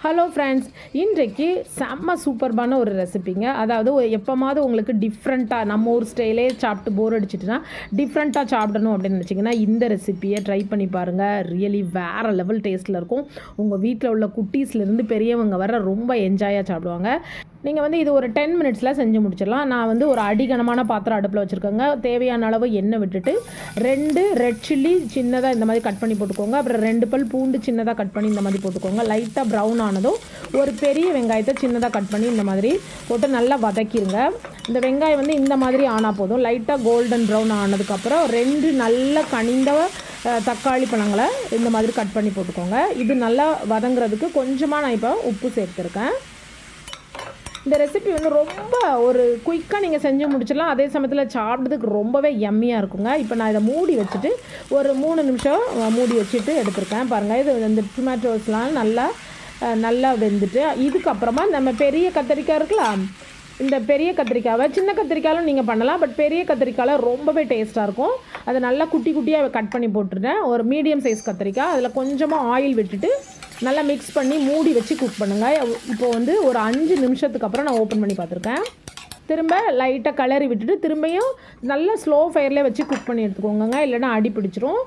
Hello friends, இன்றைக்கு செம்ம சூப்பர்பான ஒரு ரெசிபிங்க. அதாவது எப்போமாவது உங்களுக்கு டிஃப்ரெண்ட்டாக நம்ம ஊர் ஸ்டைலே சாப்பிட்டு போர் அடிச்சிட்டுனா டிஃப்ரெண்ட்டாக சாப்பிடணும் அப்படின்னு நினச்சிங்கன்னா இந்த ரெசிப்பியை ட்ரை பண்ணி பாருங்கள். ரியலி வேறு லெவல் டேஸ்ட்டில் இருக்கும். உங்கள் வீட்டில் உள்ள குட்டீஸ்லேருந்து பெரியவங்க வர ரொம்ப என்ஜாயாக சாப்பிடுவாங்க. நீங்கள் இது ஒரு 10 மினிட்ஸில் செஞ்சு முடிச்சிடலாம். நான் ஒரு அடிகனமான பாத்திரம் அடுப்பில் வச்சுருக்கேங்க. தேவையான அளவு எண்ணெய் விட்டுட்டு 2 ரெட் சில்லி சின்னதாக இந்த மாதிரி கட் பண்ணி போட்டுக்கோங்க. அப்புறம் 2 பல் பூண்டு சின்னதாக கட் பண்ணி இந்த மாதிரி போட்டுக்கோங்க. லைட்டாக ப்ரௌன் ஆனதும் ஒரு பெரிய வெங்காயத்தை சின்னதாக கட் பண்ணி இந்த மாதிரி போட்டு நல்லா வதக்கிடுங்க. இந்த வெங்காயம் இந்த மாதிரி ஆனால் போதும். லைட்டாக கோல்டன் ப்ரௌன் ஆனதுக்கப்புறம் 2 நல்ல கனிந்த தக்காளி பழங்களை இந்த மாதிரி கட் பண்ணி போட்டுக்கோங்க. இது நல்லா வதங்குறதுக்கு கொஞ்சமாக நான் இப்போ உப்பு சேர்த்துருக்கேன். இந்த ரெசிபி ரொம்ப ஒரு குயிக்காக நீங்கள் செஞ்சு முடிச்சிடலாம். அதே சமயத்தில் சாப்பிட்றதுக்கு ரொம்பவே யம்மியாக இருக்குங்க. இப்போ நான் இதை மூடி வச்சுட்டு ஒரு 3 நிமிஷம் மூடி வச்சுட்டு எடுத்துருக்கேன். பாருங்கள், இது இந்த டொமேட்டோஸ்லாம் நல்லா வெந்துட்டு இதுக்கப்புறமா நம்ம பெரிய கத்திரிக்காய் இருக்கலாம். இந்த பெரிய கத்திரிக்காவை சின்ன கத்திரிக்காயும் நீங்கள் பண்ணலாம். பட் பெரிய கத்திரிக்காயில் ரொம்பவே டேஸ்ட்டாக இருக்கும். அதை நல்லா குட்டி குட்டியாக கட் பண்ணி போட்டுருந்தேன். ஒரு மீடியம் சைஸ் கத்திரிக்காய், அதில் கொஞ்சமாக ஆயில் விட்டுட்டு நல்லா மிக்ஸ் பண்ணி மூடி வச்சு குக் பண்ணுங்கள். இப்போ ஒரு 5 நிமிஷத்துக்கு அப்புறம் நான் ஓப்பன் பண்ணி பார்த்துருக்கேன். திரும்ப லைட்டாக கிளறி விட்டுட்டு திரும்பியும் நல்லா ஸ்லோ ஃபயர்லேயே வச்சு குக் பண்ணி எடுத்துக்கோங்க, இல்லைன்னா அடி பிடிச்சிரும்.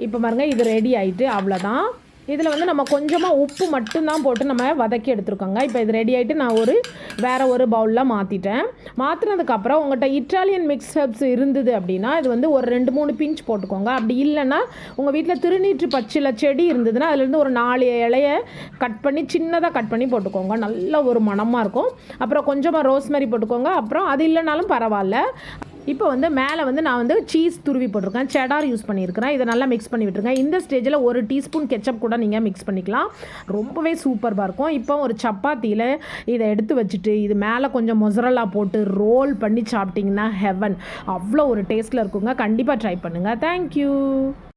இப்போ பாருங்கள், இது ரெடி ஆகிட்டு அவ்வளோதான். இதில் நம்ம கொஞ்சமாக உப்பு மட்டும்தான் போட்டு நம்ம வதக்கி எடுத்துருக்கோங்க. இப்போ இது ரெடி ஆகிட்டு நான் வேறு ஒரு பவுலில் மாற்றிட்டேன். மாற்றினதுக்கப்புறம் உங்கள்கிட்ட இட்டாலியன் மிக்ஸ் ஹெர்ப்ஸ் இருந்தது அப்படின்னா இது ஒரு 2-3 பிஞ்ச் போட்டுக்கோங்க. அப்படி இல்லைன்னா உங்கள் வீட்டில் திருநீற்று பச்சிலை செடி இருந்ததுன்னா அதுலேருந்து ஒரு 4 இலையை கட் பண்ணி சின்னதாக கட் பண்ணி போட்டுக்கோங்க. நல்ல ஒரு மணமாக இருக்கும். அப்புறம் கொஞ்சமாக ரோஸ்மெரி போட்டுக்கோங்க. அப்புறம் அது இல்லைனாலும் பரவாயில்ல. இப்போ மேலே நான் சீஸ் துருவி போட்டிருக்கேன். செடார் யூஸ் பண்ணியிருக்கிறேன். இதை நல்லா மிக்ஸ் பண்ணி விட்டுருக்கேன். இந்த ஸ்டேஜில் 1 டீஸ்பூன் கெச்சப் கூட நீங்கள் மிக்ஸ் பண்ணிக்கலாம். ரொம்பவே சூப்பராக இருக்கும். இப்போ ஒரு சப்பாத்தியில் இதை எடுத்து வச்சுட்டு இது மேலே கொஞ்சம் மொசரல்லா போட்டு ரோல் பண்ணி சாப்பிட்டிங்கன்னா ஹெவன். அவ்வளோ ஒரு டேஸ்ட்டில் இருக்குங்க. கண்டிப்பாக ட்ரை பண்ணுங்கள். தேங்க்யூ.